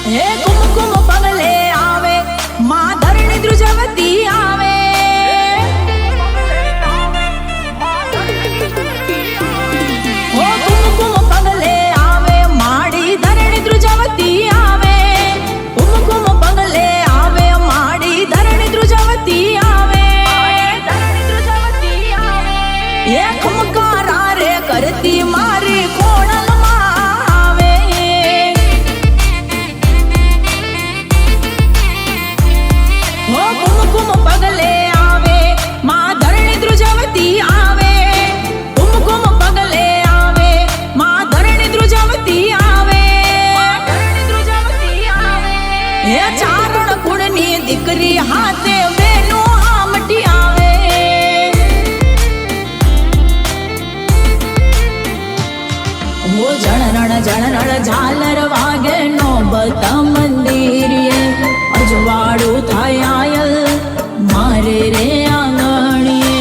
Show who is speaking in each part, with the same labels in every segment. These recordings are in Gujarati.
Speaker 1: હે કુમકુમ પગલે આવે માં ધરણી ધ્રુજવતી આવે ઓ કુમકુમ પગલે આવે માડી ધરણી ધ્રુજવતી આવે કુમકુમ પગલે આવે માડી ધરણી ધ્રુજવતી આવે એ ખમકારા રે કરતી મારી પગલે આવે માં ધરણી ધ્રુજવતી આવે કુમકુમ પગલે આવે માં ધરણી ધ્રુજવતી આવે હે ચારણ કુળની દીકરી હાથે બેનો આમટી આવે ઓ જણરણ ઝાલર વાગે નો બતા મંદિરે અજવાળું થાય આયલ મારે રે આંગણીએ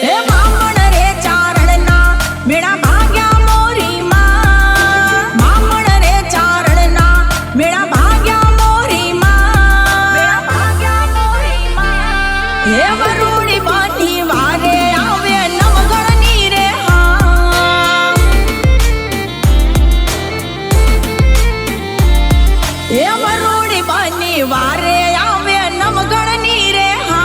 Speaker 1: એ બામણ રે ચારણના મેળા ભાગ્યા મોરી માં બામણ રે ચારણના મેળા ભાગ્યા મોરી માં હે વરુડી બાની વારે આવે નવગણની રે હા હે વરુડી બાની વારે આવે નવગણની રે હા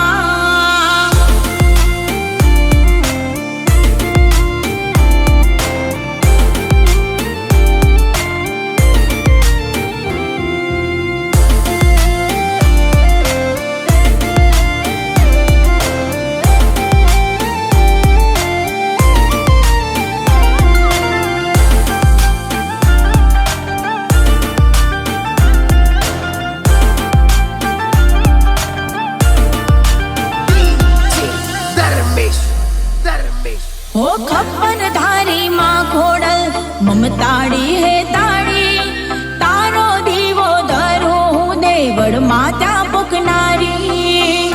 Speaker 1: ઓ ખપ્પન ધારી માં ખોડલ મમતાડી હે તાળી તારો દીવો ધરું હું દેવળ માતા પુકનારી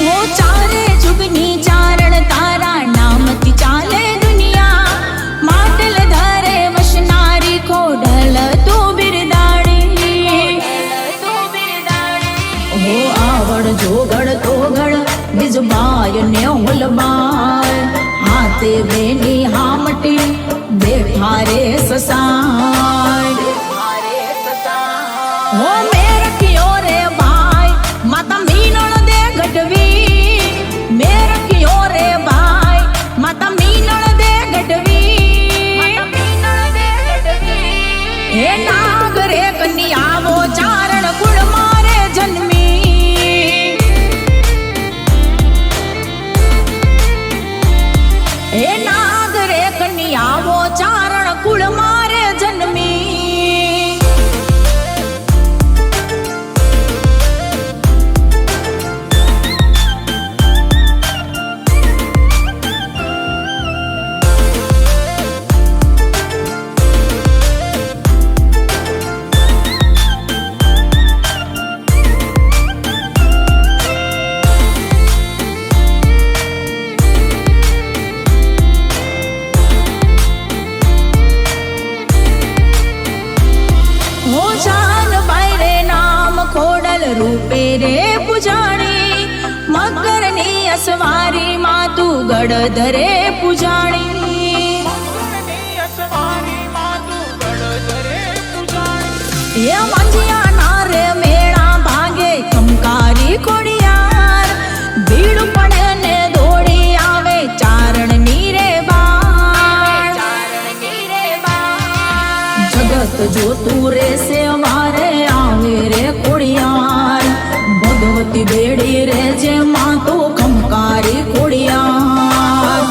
Speaker 1: ઓ ચારે જુગની ચારણ તારા નામથી ચાલે દુનિયા માટલ ધરે વસનારી ખોડલ તું બિરદાડી ઓ આવડ જોગડ તોગડ બીજબાય ને હુલબાય હાથે બેની હામટી બેઠા રે સસાય ઓ મેરખ્યો રે ભાઈ માતા મીનળ દે ગઢવી મેરખ્યો રે ભાઈ માતા મીનળ દે ગઢવી હે નાગ રે કન્યાવો ચારણ કુળ મારે જન્મી હે નાગ રે કન્યાવો ચારણ કુળ મારે જન્મી રૂપે રે પૂજાણી મકરની અસવારી માં તું ગડધરે પૂજાણી એ મંજિયા ના રે મેળા ભાગે ખમકારી ખોડિયાર ભીડ પડે ને દોડી આવે ચારણની રે બાળ જગત જોતું રે સે મારે આવે રે ખોડિયાર ભગવતી બેડી રે જે માં તો ખમકારી ખોડિયાર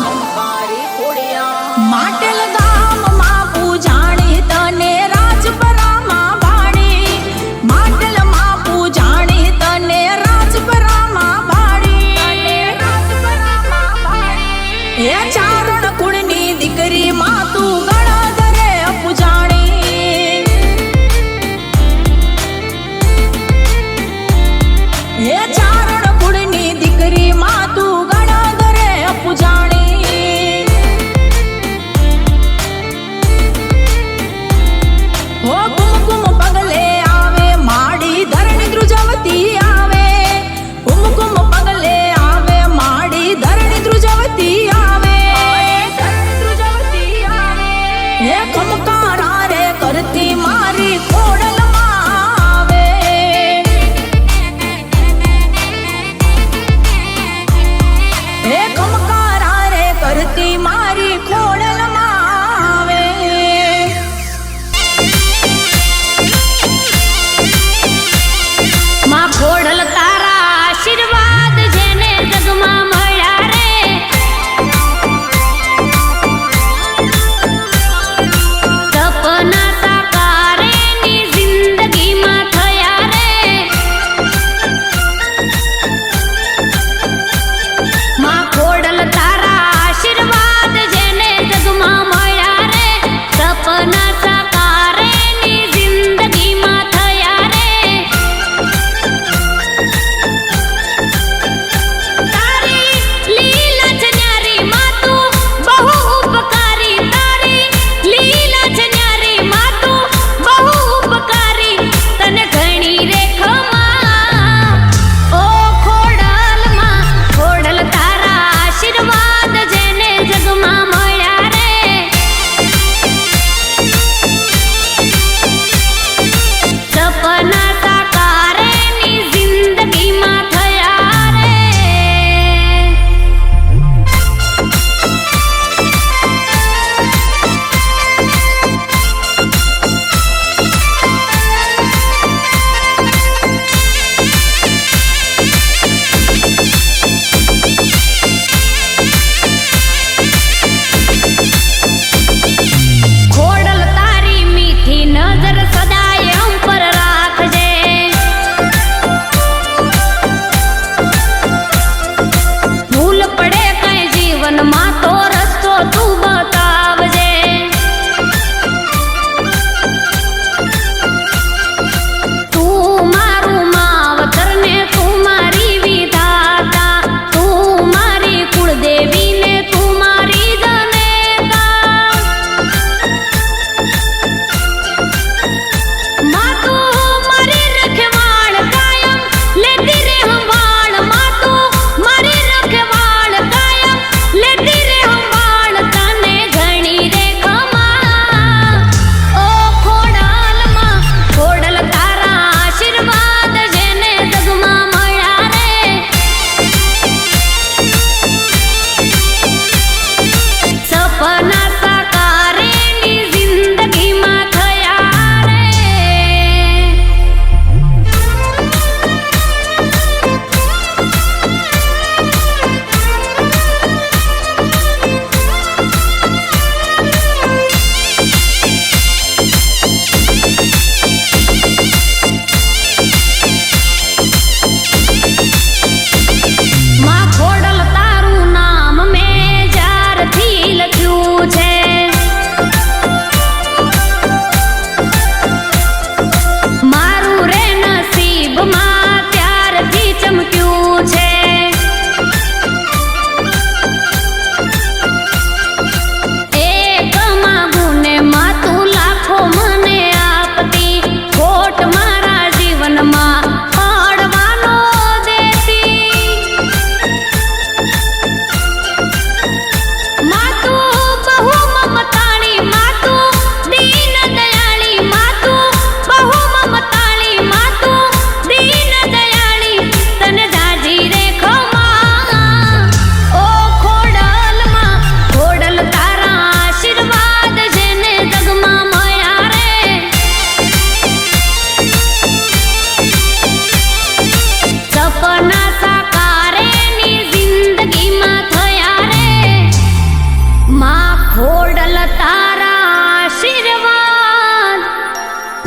Speaker 1: માટલ ગામ માં પૂજાણી તને રાજપરામાં ભાડી માટલ માં પૂજાણી તને રાજપરામાં ભાડી એ ચારણ કુળની દીકરી માં તું ગણધરે પૂજાણી એ ચારણ કુળની દીકરી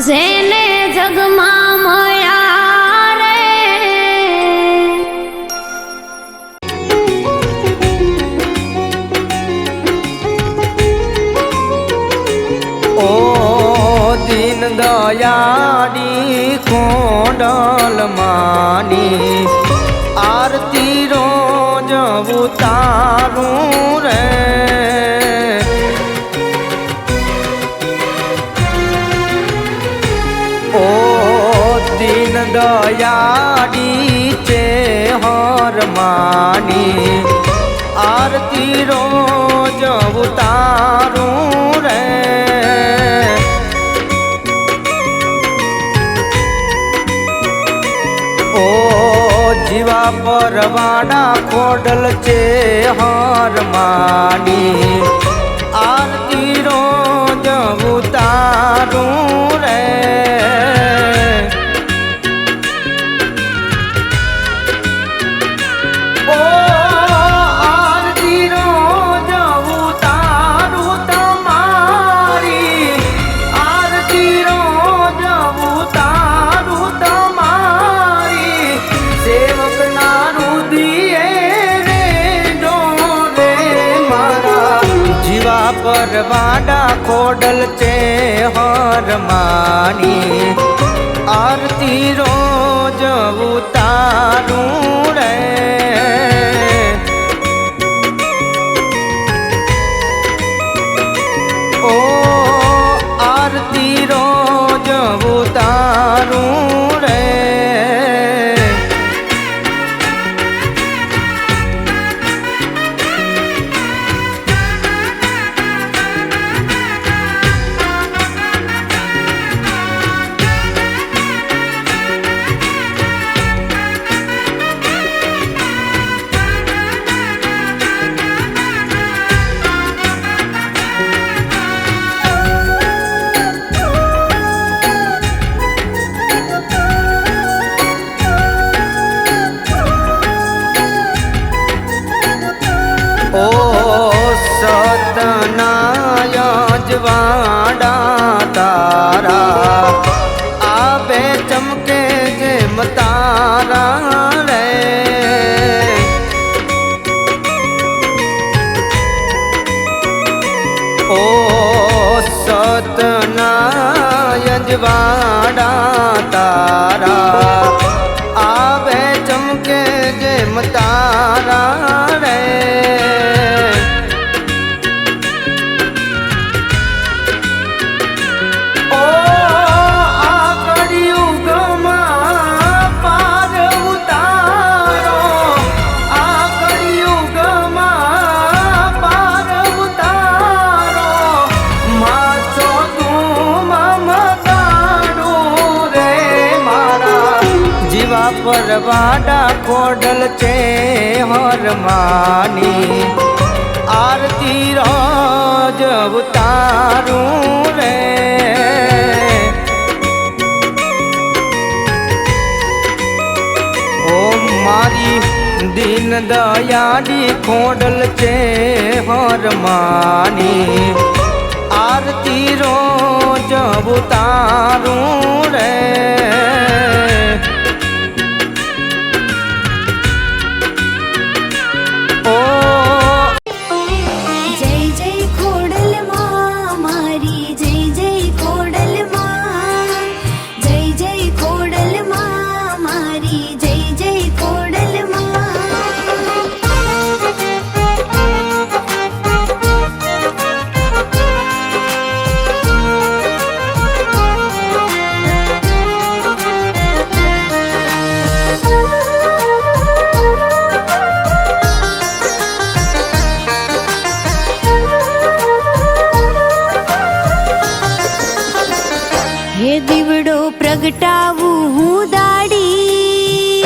Speaker 2: જેને જગમાં મળ્યા રે
Speaker 3: ઓ દીન દયાળી કોડલ માની આરતી રોજ ઉતારું રે ઓ દીન દયાળી છે હર માની આરતી રોજ ઉતારું રે ઓ જીવા પરવાડા ખોડલ છે હર માની આરતી રોજ ઉતારું રે ઓ આરતી રોજ ઉતારું તમારી આરતી રોજ ઉતારું તમારી સેવક ના રુદિયે રે ડોરે મારા જીવા પરવાડા ખોડલ છે હર માની આરતી રોજ ઉતારું રે ઓ આરતી રોજ ઉતારું રે ઓ સતનાય જવાડા તારા આબે ચમકે જેમ તારા રે ઓ સતનાય જવાડા તારા આબે ચમકે જેમ તારા રે ઓ આ કળિયુગમાં પાર ઉતારો આ કળિયુગમાં પાર ઉતારો માછો તું મમતાડું રે મારા જીવા પરવાડા ખોડલ છે હર માની આરતી રોજ ઉતારું રે ઓ મારી દીન દયાળી ખોડલ છે હર માની આરતી રોજ ઉતારું રે ઓ
Speaker 2: જય જય ખોડલમાં મારી જય જય ખોડલમાં જય જય ખોડલમાં મારી જય જય હે દીવડો પ્રગટાવું હું દાડી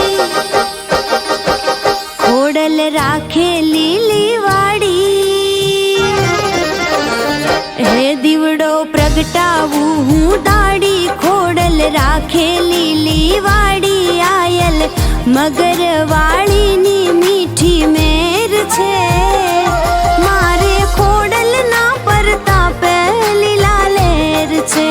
Speaker 2: ખોડલ રાખે લીલી વાડી હે દીવડો પ્રગટાવું હું દાડી ખોડલ રાખે લીલી વાડી આયલ મગર વાળીની મીઠી મેર છે મારે ખોડલ ના પરતા પહેલી લાલેર છે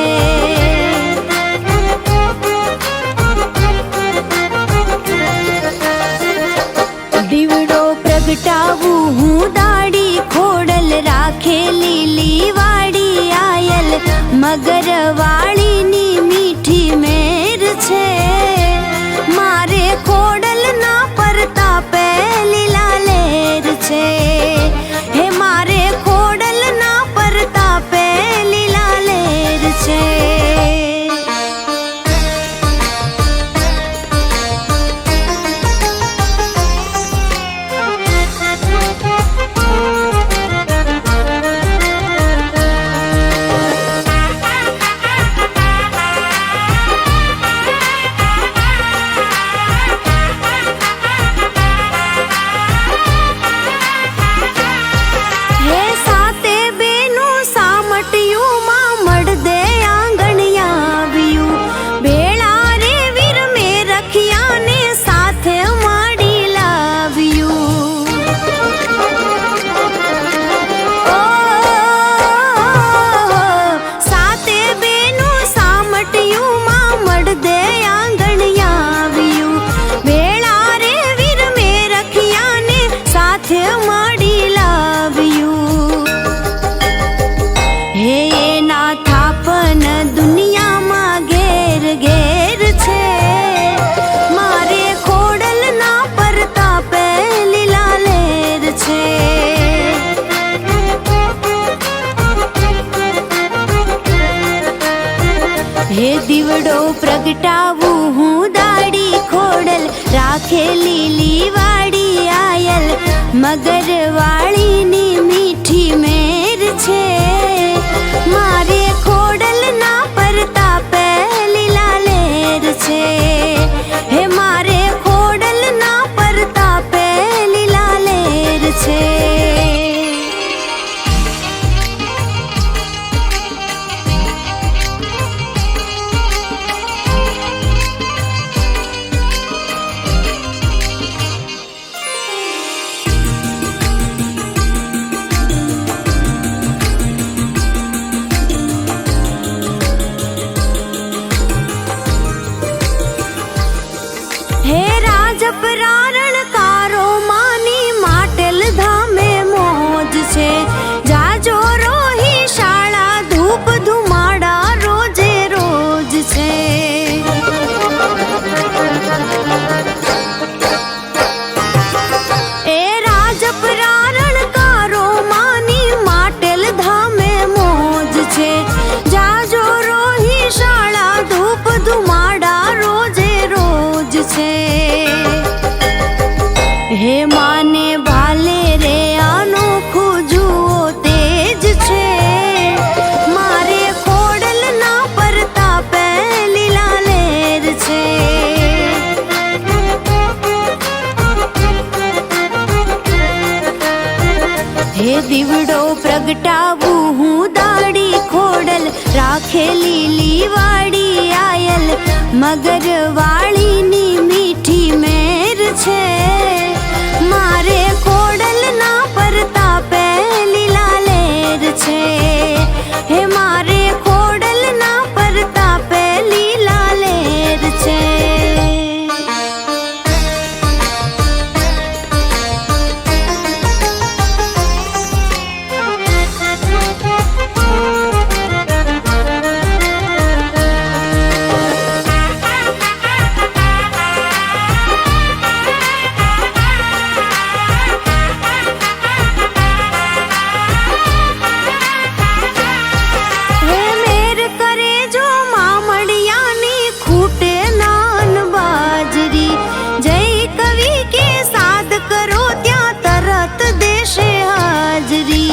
Speaker 2: પ્રગટાવું હું દાડી ખોડલ રાખે લીલી વાડી આયલ મગર વાળીની મીઠી મેર છે મારે ખોડલ ના પરતાપે લીલા લેર છે હે મારે ખોડલ ના પરતાપે લીલા લેર છે હે રાજપરારણ કારો માની માટેલ ધામે મોજ છે જાજો રોહી શાળા ધૂપ ધુમાડા રોજે રોજ છે એ રાજપરારણ કારો માની માટેલ ધામે મોજ છે જાજો રોહી શાળા ધૂપ ધુમાડા રોજે રોજ છે હે માને ભાલે રે અનોખું જુઓ તેજ છે મારે ખોડલ ના પરતાપે લીલા લેર છે હે દીવડો પ્રગટાવું હું દાડી ખોડલ રાખે લીલી વાડી આયલ મગર વાળીની મીઠી મેર છે મારે ખોડલ ના પરતાપે લીલા લેર છે હે મારે ખોડલ ના પરતાપે લીલા લેર છે હે મેર કરે જો મામડિયાની ખૂટે નાન બાજરી જય કવિ કે સાદ કરો ત્યાં તરત દેશે હાજરી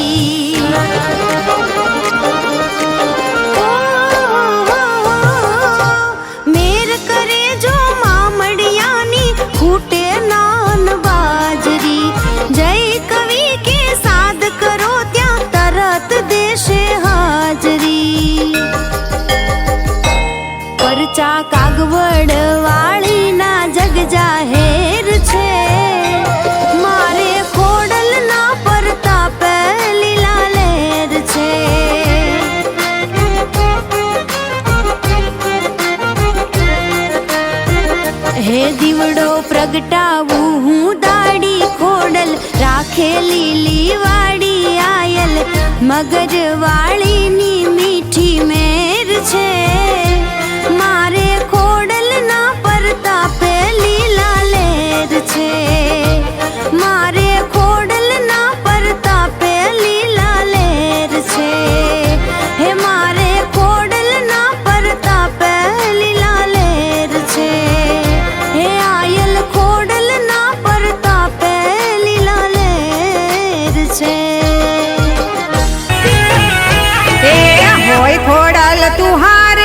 Speaker 2: મેર કરે જો મામડિયાની ખૂટે નાન બાજરી જય કવિ કે સાદ કરો ત્યાં તરત દેશે હાજરી પરચા કાગવડ વાળીના જગ જાહેર છે મારે ખોડલ ના પરતાપે લીલા લેર છે હે દીવડો પ્રગટાવું હું દાડી ખોડલ રાખે લીલી વાડી આયલ મગર વાળીની મીઠી મેર છે મારે ખોડલ ના પરતાપે લીલા લેર છે મારે ખોડલ ના પરતાપે લીલા લેર છે હે મારે ખોડલ ના પરતાપે લીલા લેર છે હે આયલ ખોડલ ના પરતાપે લીલા લેર છે
Speaker 4: એ હોય ખોડલ તુહાર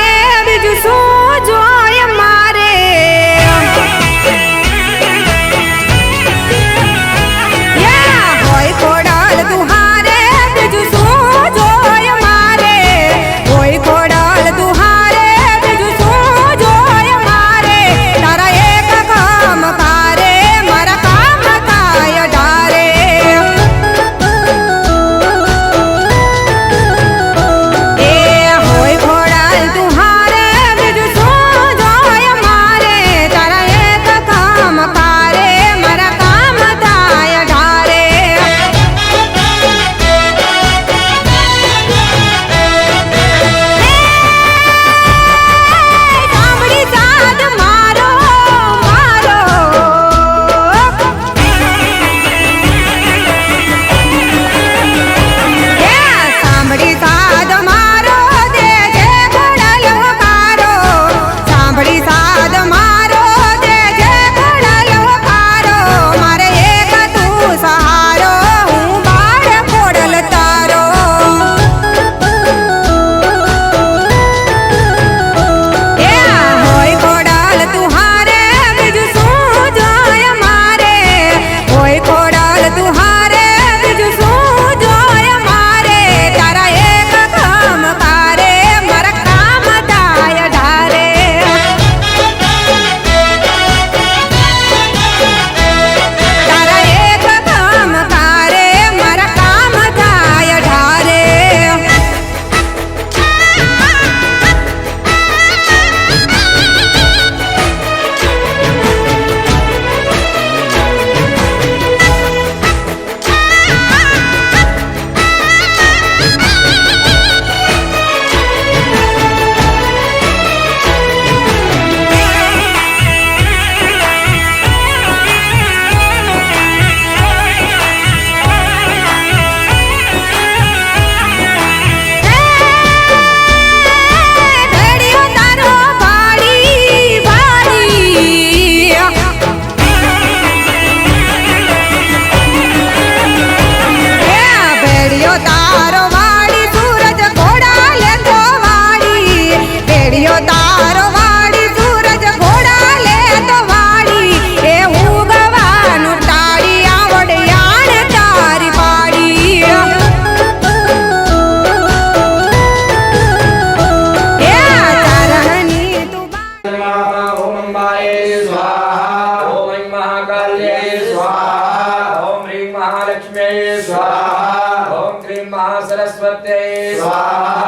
Speaker 4: सरस्वत्यै स्वाहा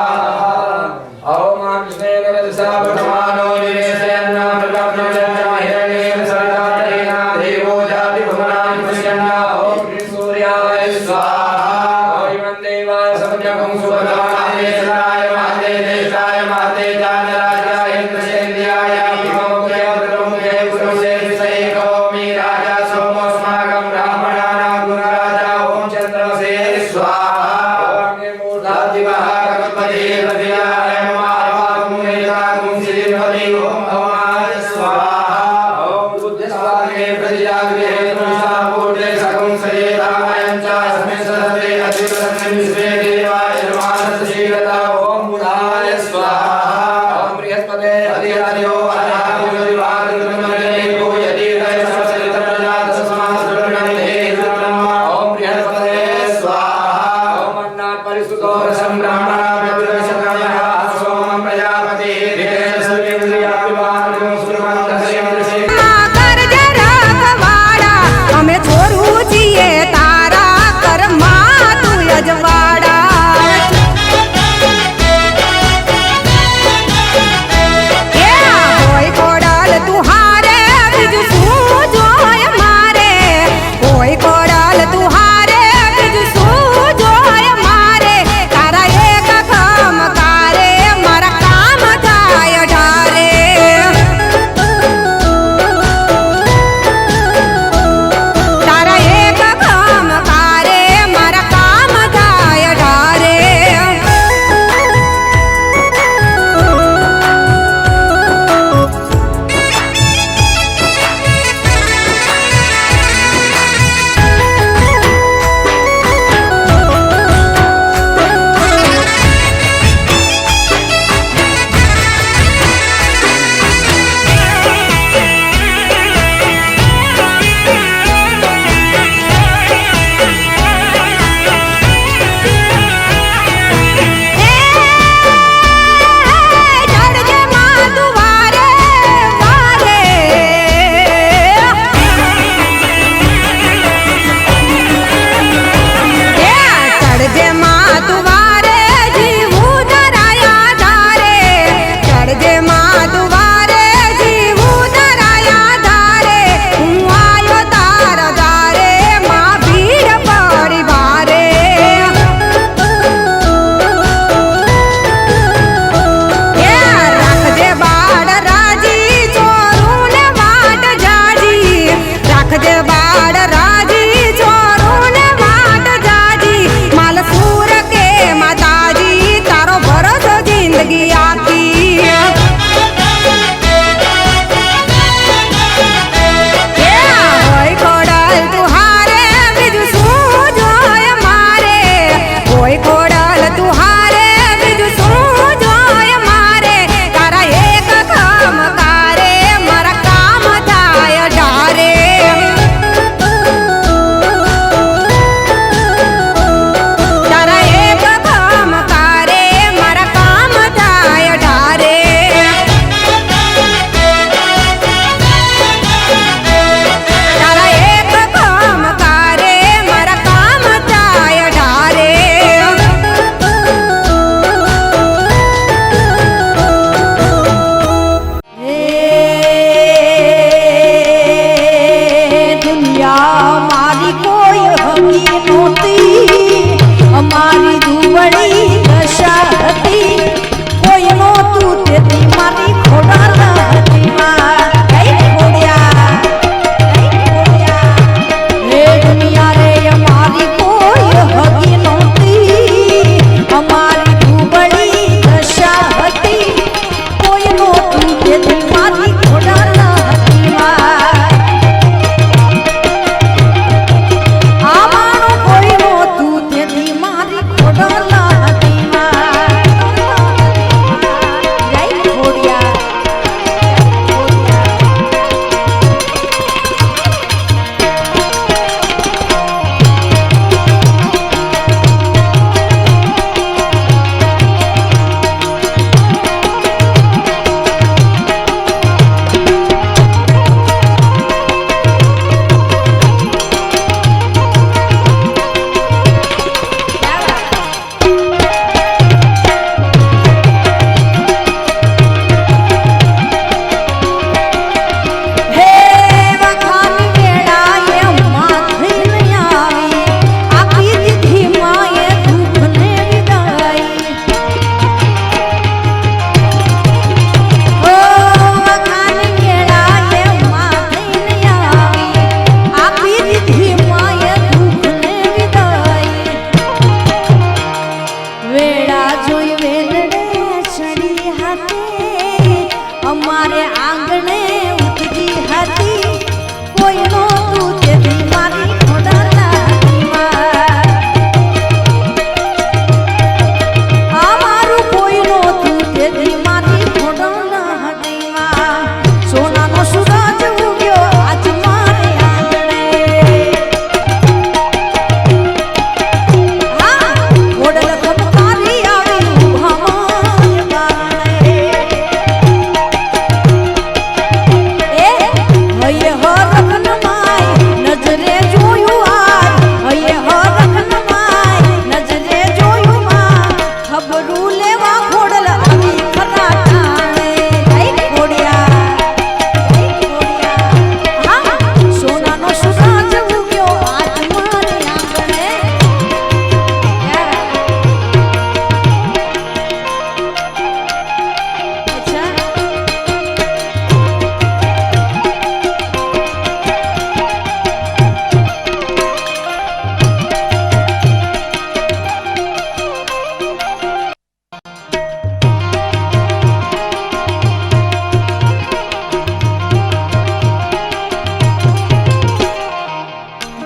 Speaker 4: ओम कृष्णेन रजसा वर्तमानो निवेशयन्ना प्रकाशयन्ना हिरण्येन सरितातेन देवो जाति भुवनानि पश्यन्ना ओम सूर्याय स्वाहा ओम देवाय समजगं सुभगाय सदाय महते देशाय महते जानराजाय इंद्रसेन्द्रियाय विमोक्त्य प्रमुखे पुरुषे विषयकोमि राजा सोमोस्माकं ब्राह्मणानां गुणराजा ओम चन्द्रसे स्वाहा ओम मूर्धादिवः कल्पते प्रतियाय मार्वागुमेतागुं श्रीमति ओम भवाय स्वाहा ओम बुद्धिस्वागे प्रतिजाग्रे तुषापूर्णे सकं सरेतामयं च अस्मिन् सदते अतिवरं विश्वे देवाय मानसशीलता ओम बुधाय स्वाहा ओम बृहस्पते अधिराजो अनादिवादिवादिगुणमयेको यदि तैः प्रजात समासृणन्ते ओम बृहस्पते स्वाहा ओम अन्नात् परिसुतो रसं ब्राह्मणाभ्यभिरशकमः सोमं प्रजापति विदेन सर्वेन्द्रियाभिमानं सुरमन्दसेन्द्रसे
Speaker 1: કરજે રખવાડા અમે છોરું છીએ તારા કરમાં તું અજવાડા એ હોય કોડાલ તું હારે બીજું શું જોય મારે હોય કોડાલ તું હારે બીજું શું જોય મારે તારા એક કામ કારે મારા કામ થાય ઢારે તારા એક કામ કારે મારા કામ થાય ઢારે ચડજે માં તું વારે વારે ચડજે માં તું વારે જીવું ધરાયા ધારે ચડજે માં તું વારે જીવું ધરાયા ધારે હું આયો તારા ધારે માં ભીડ પડી ભારે રાખજે બાળ રાજી ચોરું ને વાટ જાજી રાખજે બાળ રાજી ચોરું ને વાટ જાજી માલ સૂર કે માતાજી તારો ભરોસો જિંદગી આખી હોય કોડાલ તું હારે બીજું શું જોય મારે હોય કોડાલ તું હારે બીજું શું જોય મારે તારા એક કામ કારે મારા કામ થાય ઢારે તારા એક કામ કારે મારા કામ થાય ઢારે તારા એક કામ કારે મારા કામ થાય ઢારે દુનિયા મારી કોઈ હકી નહોતી અમારી દુબળી દશા હતી કોઈ નહોતું તેથી મારી ખોડા હતી કઈ ખોડ્યા હે દુનિયા રે અમારી કોઈ હકી નહોતી અમારી દુબળી દશા હતી કોઈ નહોતું તેથી મારી ખોડા હતી આમાનો કોઈ નહોતું તેથી મારી ખોડા હતી જય ખોડિયા
Speaker 2: જોઈ વેલડે ચડી હતી અમારે આંગણે ઉઠી હતી કોઈ નહોતું તેથી મારી ખોડાના અમારું કોઈ નહોતું તેથી મારી ખોડાના હટીમાં સોનાનો સૂરજ ઉગ્યો આજ મારે આંગણે ખોડલ ખમકારી આવી ઉભામાં બારણે એ હૈયે હરખન માય નજરે જોયું આય હૈયે હરખન માય નજરે જોયું માં ખબરું લેવા ખોડલ આવી ખરા ટાણે જય ખોડિયા હા સોનાનો સૂરજ ઉગ્યો આજ મારે આંગણે અચ્છા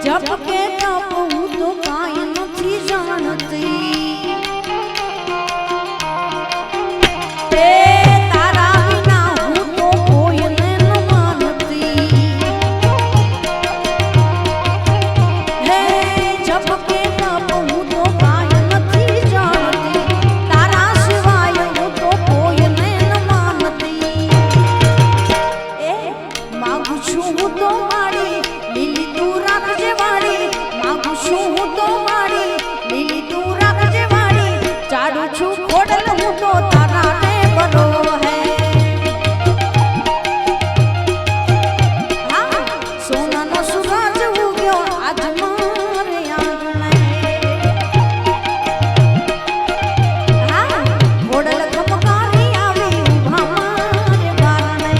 Speaker 2: જપ કે તપ હું તો કાંઈ નથી જાણતી તે તારા વિના હું તો કોઈને ન માનતી હે જપ કે તપ હું તો કાંઈ નથી જાણતી તારા સિવાય હું તો કોઈને ન માનતી એ માગું છું હું તો મારી લીલી તું રાખજે વાળી માગું છું હું તો મારી લીલી તું રાખજે વાળી ચાડું છું ખોડલ હું તો તારા ને બરો હે હા સોનાનો સૂરજ ઉગ્યો આજ મારે આંગણે હા ખોડલ ખમકારી આવી ઉભા મારે બારણે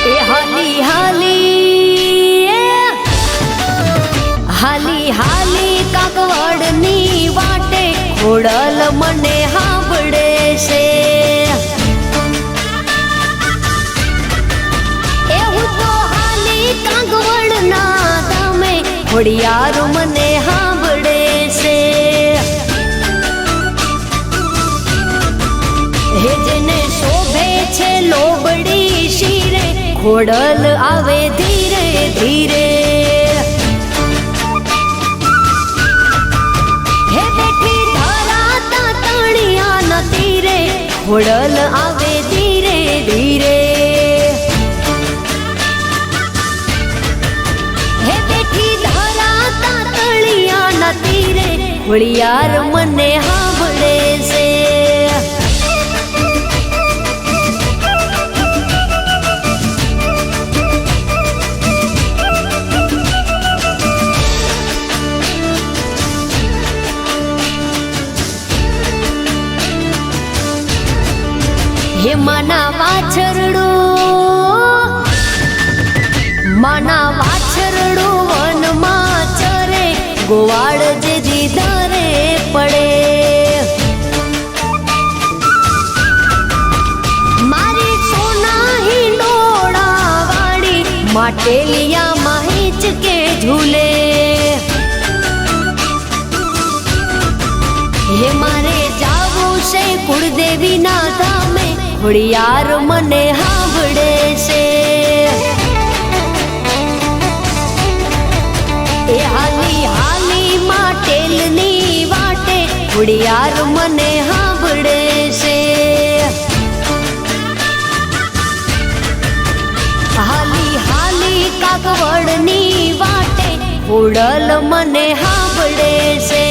Speaker 2: એ હાલી હાલી કાગવડની વાટે ખોડલ મને સાંભળે છે એ હું તો હાલી કાગવડના તમે ખોડિયાર મને સાંભળે છે હે જેને શોભે છે લોબડી શિરે ખોડલ આવે ધીરે ધીરે હે બેઠી ધરાતા તણિયાના તીરે ખોડલ આવે ધીરે ધીરે હે બેઠી ધરાતા તણિયાના તીરે ખોડિયાર મને સાંભળે છે હે માના વાછરડું વનમાં ચરે ગોવાળ જે જીધારે પડે મારી સોના હિંડોળા વાળી માટેલિયામાં હિંચકે ઝૂલે હે મારે જાવું છે કુળદેવીના ધામે ખોડિયાર મને સાંભળે છે એ હાલી હાલી માટેલની વાટે ખોડિયાર મને સાંભળે છે હાલી હાલી કાગવડની વાટે ખોડલ મને સાંભળે છે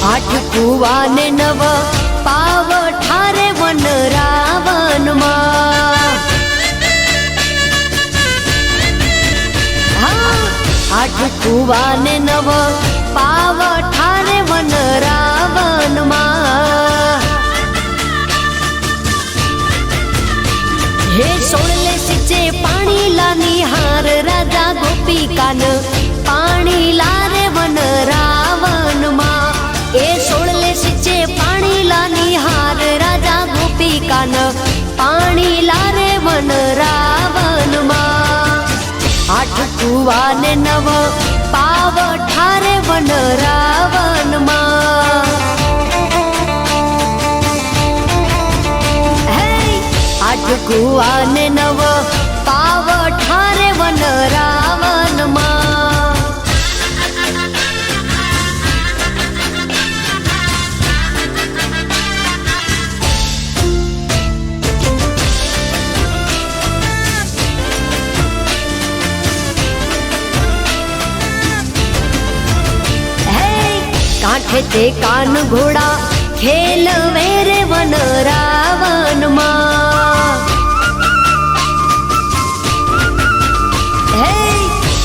Speaker 2: આઠ કુવાને નવ પાવ ઠારે વન રાવનમાં આઠ કુવા ને નવ પાવ ઠારે વન રાવનમાં હે સોળલે સિંચે પાણી લાની હાર રાજા ગોપિકાન પાણી લારે વન રાવનમાં એ સોળલે સિંચે પાણી લાની હાર રાજા ગોપિકાન પાણી લારે વન રાવનમાં આઠ કુવા ને નવ પાવ ઠારે વન રાવનમાં આઠ કુવા ને નવ પાવ ઠારે વન રાવનમાં કાંઠે તે કાન ઘોડા ખેલ વેરે વન રાવનમાં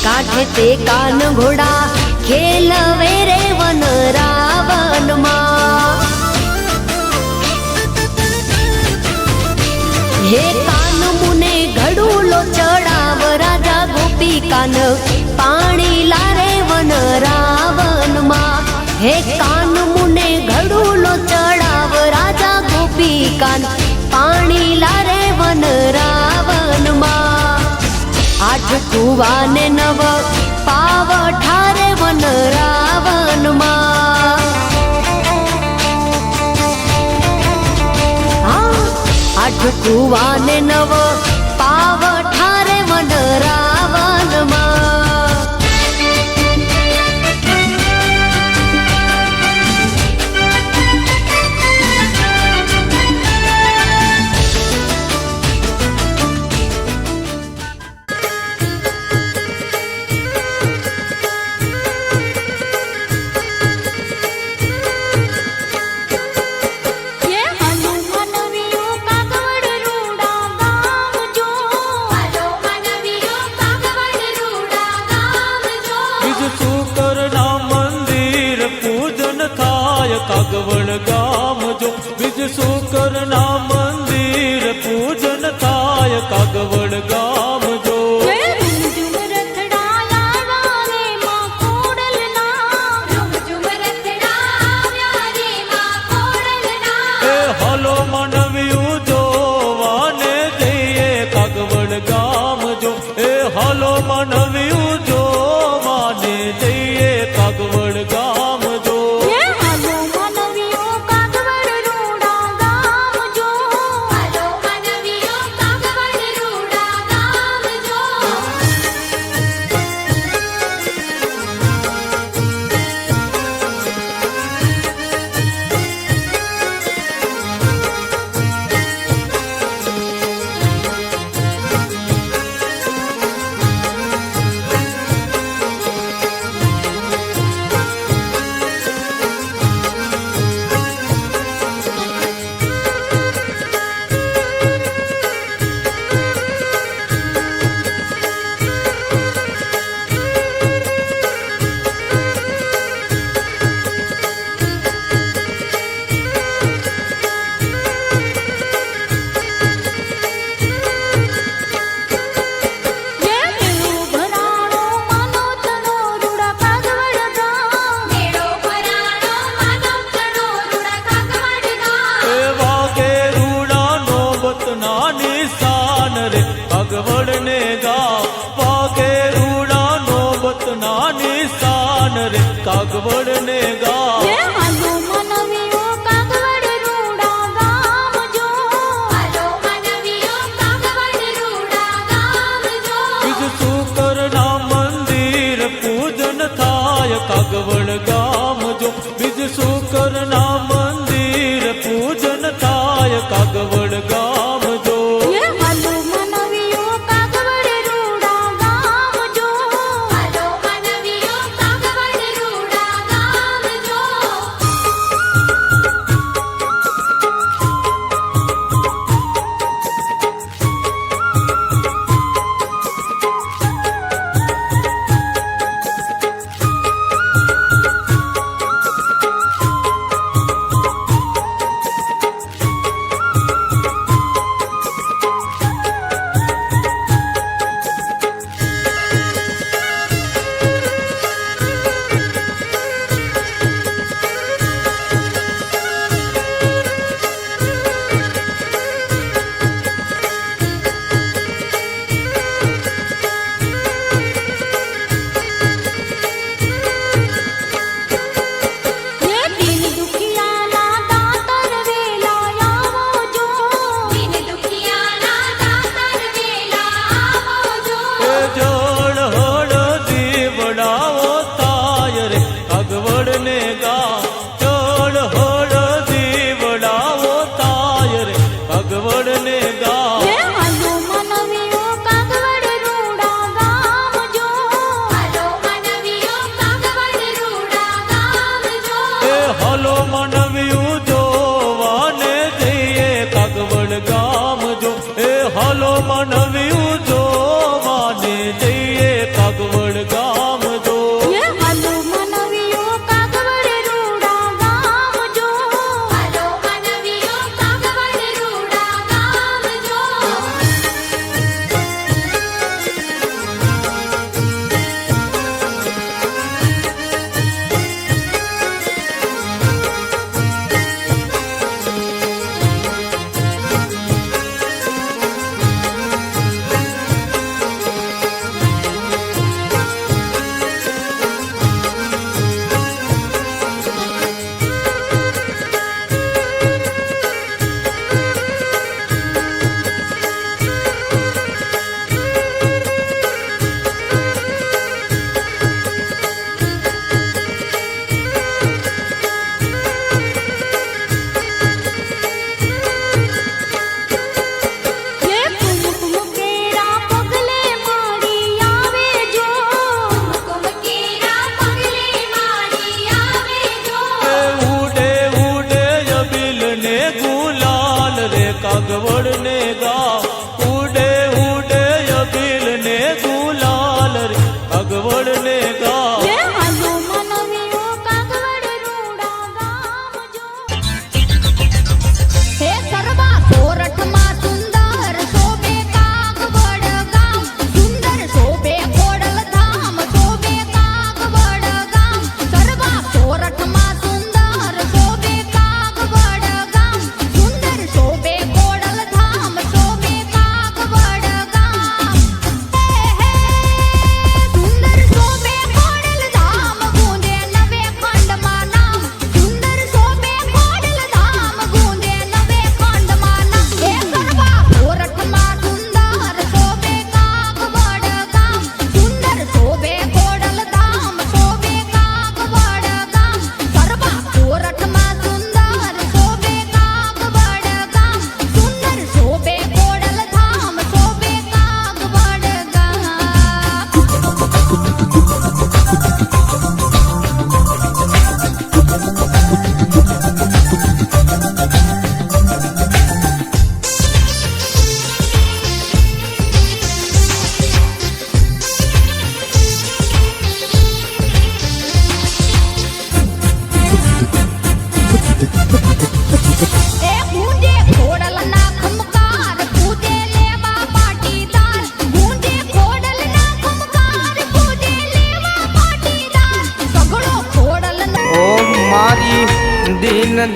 Speaker 2: કાંઠે તે કાન ઘોડા ખેલ વેરે વન રાવનમાં હે કાન મુને ઘડુલો ચડાવ રાજા ગોપિકાન પાણી લારે વન રાવનમાં હે કાન મુને ઘડુલો ચડાવ રાજા ગોપિકાન પાણી લારે વન રાવનમાં આઠ કુવા ને નવ પાવ ઠારે વન રાવનમાં આઠ કુવા ને નવ પાવ ઠારે વન રાવનમાં
Speaker 5: કાગવડ ગામ જો બીજ શુકર ના મંદિર પૂજન થાય કાગવડ ગામ જો હલો મનવ્યું જોવાને જઈએ કાગવડ ગામ જો એ હલો મનવ્યું જોવાને જઈએ કાગવડ ગામ જો કાગવડ ને ગામ વાગે રૂડા નોબત ના નિશાન રે કાગવડ ને ગામ બીજ શુકર ના મંદિર પૂજન થાય કાગવડ ગામ જો બીજ શુકર ના મંદિર પૂજન થાય કાગવડ ગામ જો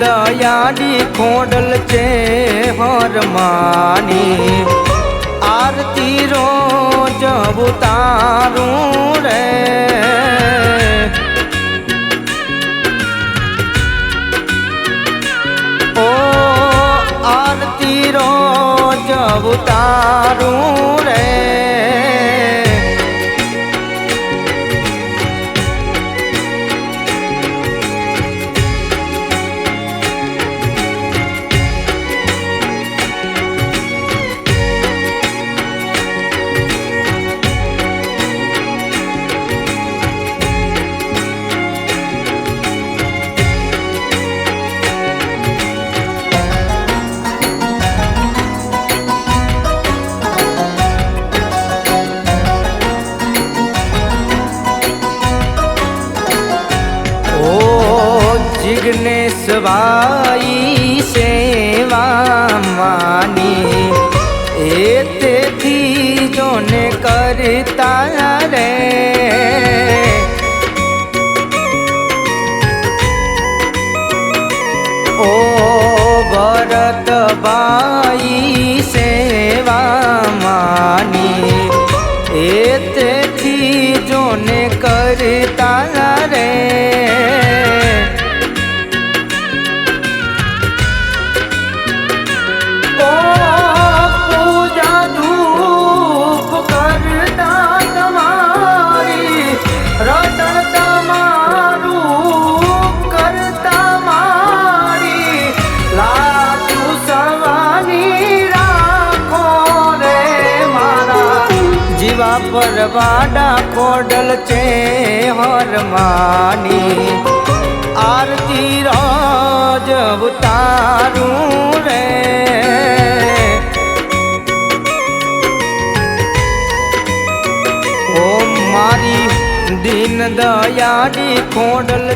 Speaker 3: દયાળી ખોડલ છે હરમાની આરતી રોજ ઉતારું રે ઓ આરતી રોજ ઉતારું રે जिग्नेशवाई सेवा मानी एतेथी जोने करता रे ओ भरतबाई सेवा मानी एतेथी जोने करता रे परवाड़ा खोडल चे हरमानी आरती रोज उतारूं रे ओ मारी दीन दयाળી खोडल